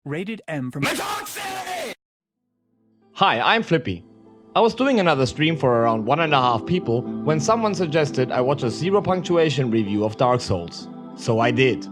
Rated M from Hi, I'm Flippy. I was doing another stream for around 1.5 people when someone suggested I watch a zero punctuation review of Dark Souls. So I did.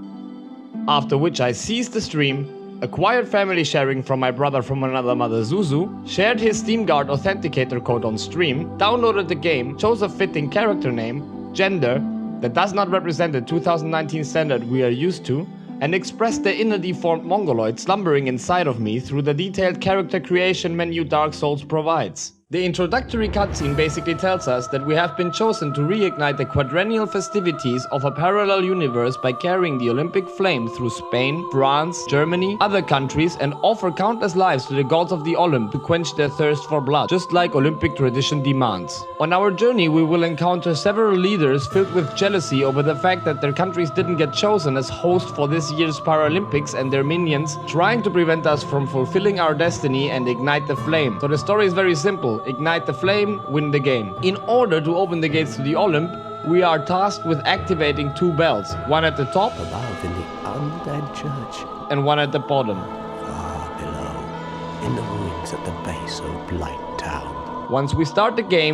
After which I ceased the stream, acquired family sharing from my brother from another mother Zuzu, shared his SteamGuard authenticator code on stream, downloaded the game, chose a fitting character name, gender, that does not represent the 2019 standard we are used to, and expressed the inner deformed mongoloid slumbering inside of me through the detailed character creation menu Dark Souls provides. The introductory cutscene basically tells us that we have been chosen to reignite the quadrennial festivities of a parallel universe by carrying the Olympic flame through Spain, France, Germany, other countries, and offer countless lives to the gods of the Olymp to quench their thirst for blood, just like Olympic tradition demands. On our journey we will encounter several leaders filled with jealousy over the fact that their countries didn't get chosen as host for this year's Paralympics, and their minions trying to prevent us from fulfilling our destiny and ignite the flame. So the story is very simple. Ignite the flame, win the game. In order to open the gates to the Olymp, we are tasked with activating 2 bells, one at the top above in the undead church, and one at the bottom, far below, in the ruins at the base of Blight Town. Once we start the game,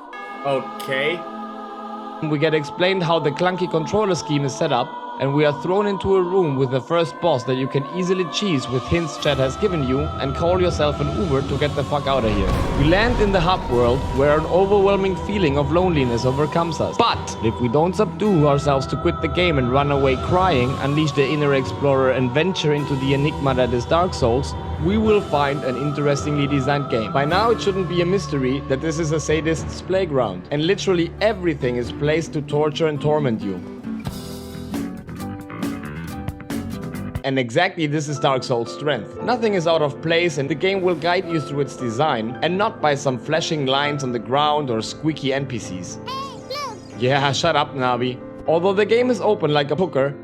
we get explained how the clunky controller scheme is set up, and we are thrown into a room with the first boss that you can easily cheese with hints chat has given you, and call yourself an Uber to get the fuck out of here. We land in the hub world where an overwhelming feeling of loneliness overcomes us. But if we don't subdue ourselves to quit the game and run away crying, unleash the inner explorer and venture into the enigma that is Dark Souls, we will find an interestingly designed game. By now it shouldn't be a mystery that this is a sadist's playground, and literally everything is placed to torture and torment you. And exactly this is Dark Souls' strength. Nothing is out of place, and the game will guide you through its design, and not by some flashing lines on the ground or squeaky NPCs. Yeah, shut up, Navi. Although the game is open like a hooker,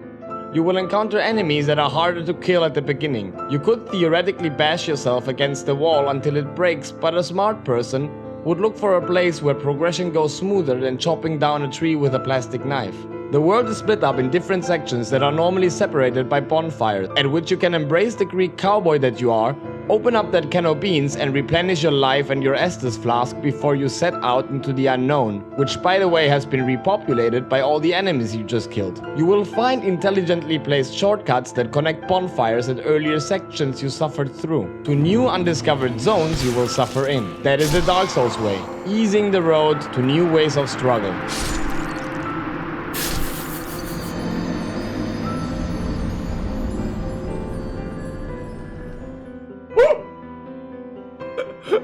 you will encounter enemies that are harder to kill at the beginning. You could theoretically bash yourself against the wall until it breaks, but a smart person would look for a place where progression goes smoother than chopping down a tree with a plastic knife. The world is split up in different sections that are normally separated by bonfires, at which you can embrace the Greek cowboy that you are, open up that can of beans and replenish your life and your Estus flask before you set out into the unknown, which by the way has been repopulated by all the enemies you just killed. You will find intelligently placed shortcuts that connect bonfires at earlier sections you suffered through, to new undiscovered zones you will suffer in. That is the Dark Souls way, easing the road to new ways of struggle.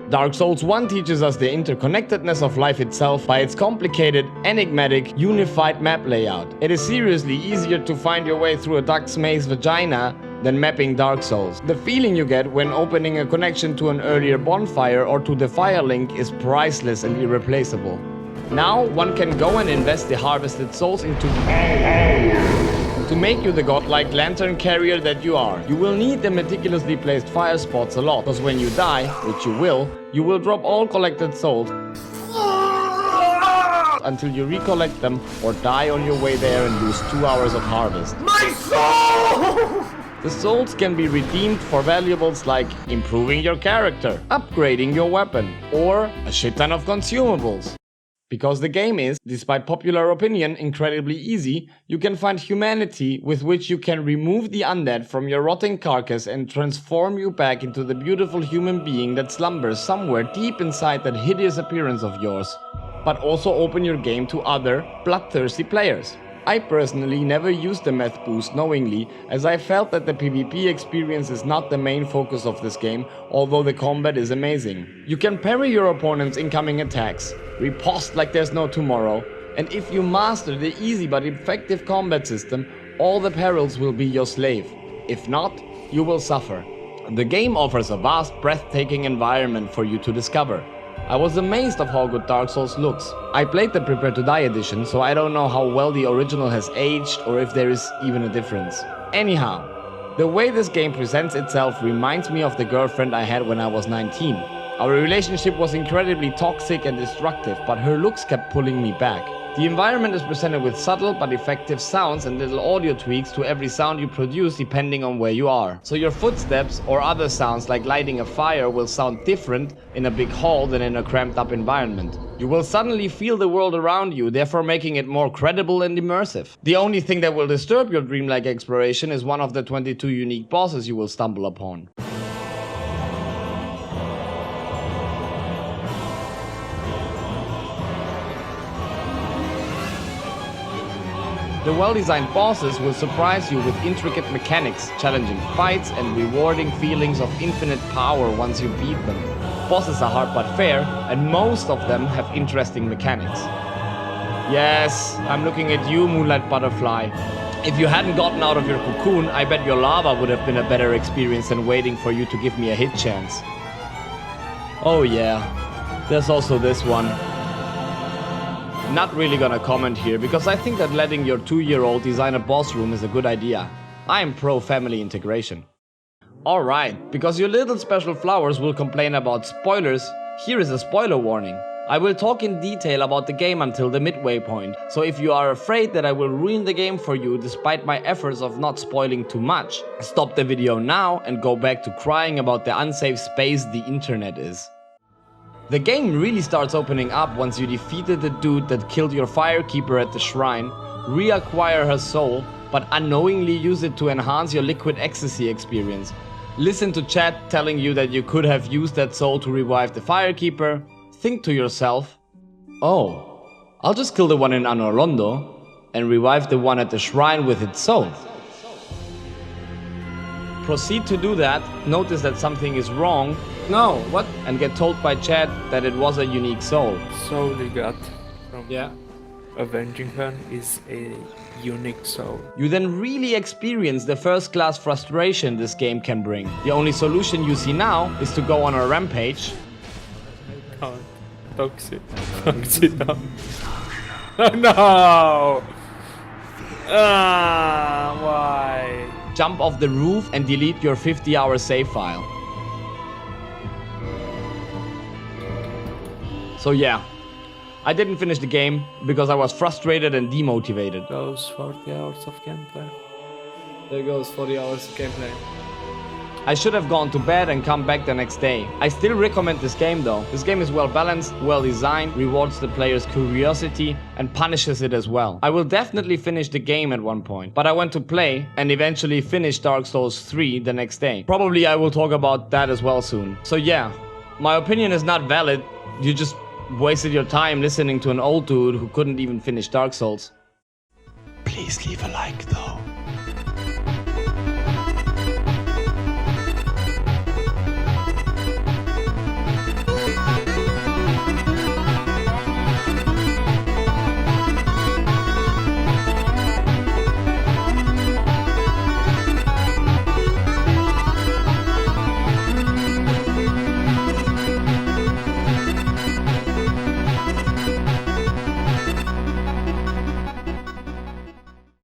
Dark Souls 1 teaches us the interconnectedness of life itself by its complicated, enigmatic, unified map layout. It is seriously easier to find your way through a duck's maze vagina than mapping Dark Souls. The feeling you get when opening a connection to an earlier bonfire or to the fire link is priceless and irreplaceable. Now one can go and invest the harvested souls into to make you the godlike lantern carrier that you are. You will need the meticulously placed fire spots a lot, because when you die, which you will drop all collected souls until you recollect them or die on your way there and lose 2 hours of harvest. My soul! The souls can be redeemed for valuables like improving your character, upgrading your weapon, or a shit ton of consumables. Because the game is, despite popular opinion, incredibly easy, you can find humanity with which you can remove the undead from your rotting carcass and transform you back into the beautiful human being that slumbers somewhere deep inside that hideous appearance of yours. But also open your game to other, bloodthirsty players. I personally never used the meth boost knowingly, as I felt that the PvP experience is not the main focus of this game, although the combat is amazing. You can parry your opponent's incoming attacks, riposte like there's no tomorrow, and if you master the easy but effective combat system, all the perils will be your slave. If not, you will suffer. The game offers a vast, breathtaking environment for you to discover. I was amazed of how good Dark Souls looks. I played the Prepare to Die edition, so I don't know how well the original has aged or if there is even a difference. Anyhow, the way this game presents itself reminds me of the girlfriend I had when I was 19. Our relationship was incredibly toxic and destructive, but her looks kept pulling me back. The environment is presented with subtle but effective sounds and little audio tweaks to every sound you produce depending on where you are. So your footsteps or other sounds like lighting a fire will sound different in a big hall than in a cramped up environment. You will suddenly feel the world around you, therefore making it more credible and immersive. The only thing that will disturb your dreamlike exploration is one of the 22 unique bosses you will stumble upon. The well-designed bosses will surprise you with intricate mechanics, challenging fights, and rewarding feelings of infinite power once you beat them. Bosses are hard but fair, and most of them have interesting mechanics. Yes, I'm looking at you, Moonlight Butterfly. If you hadn't gotten out of your cocoon, I bet your lava would have been a better experience than waiting for you to give me a hit chance. Oh yeah, there's also this one. Not really gonna comment here, because I think that letting your 2-year-old design a boss room is a good idea. I am pro family integration. Alright, because your little special flowers will complain about spoilers, here is a spoiler warning. I will talk in detail about the game until the midway point, so if you are afraid that I will ruin the game for you despite my efforts of not spoiling too much, stop the video now and go back to crying about the unsafe space the internet is. The game really starts opening up once you defeated the dude that killed your firekeeper at the shrine, reacquire her soul, but unknowingly use it to enhance your liquid ecstasy experience. Listen to chat telling you that you could have used that soul to revive the firekeeper. Think to yourself, oh, I'll just kill the one in Anor Londo and revive the one at the shrine with its soul. Proceed to do that, notice that something is wrong, no, what? And get told by chat that it was a unique soul. Soul you got from Yeah. avenging her is a unique soul. You then really experience the first-class frustration this game can bring. The only solution you see now is to go on a rampage. Oh, toxic. Toxic. No! Why? Jump off the roof and delete your 50-hour save file. So yeah, I didn't finish the game because I was frustrated and demotivated. Those 40 hours of gameplay. There goes 40 hours of gameplay. I should have gone to bed and come back the next day. I still recommend this game though. This game is well balanced, well designed, rewards the player's curiosity and punishes it as well. I will definitely finish the game at one point, but I went to play and eventually finish Dark Souls 3 the next day. Probably I will talk about that as well soon. So yeah, my opinion is not valid. You just wasted your time listening to an old dude who couldn't even finish Dark Souls. Please leave a like though.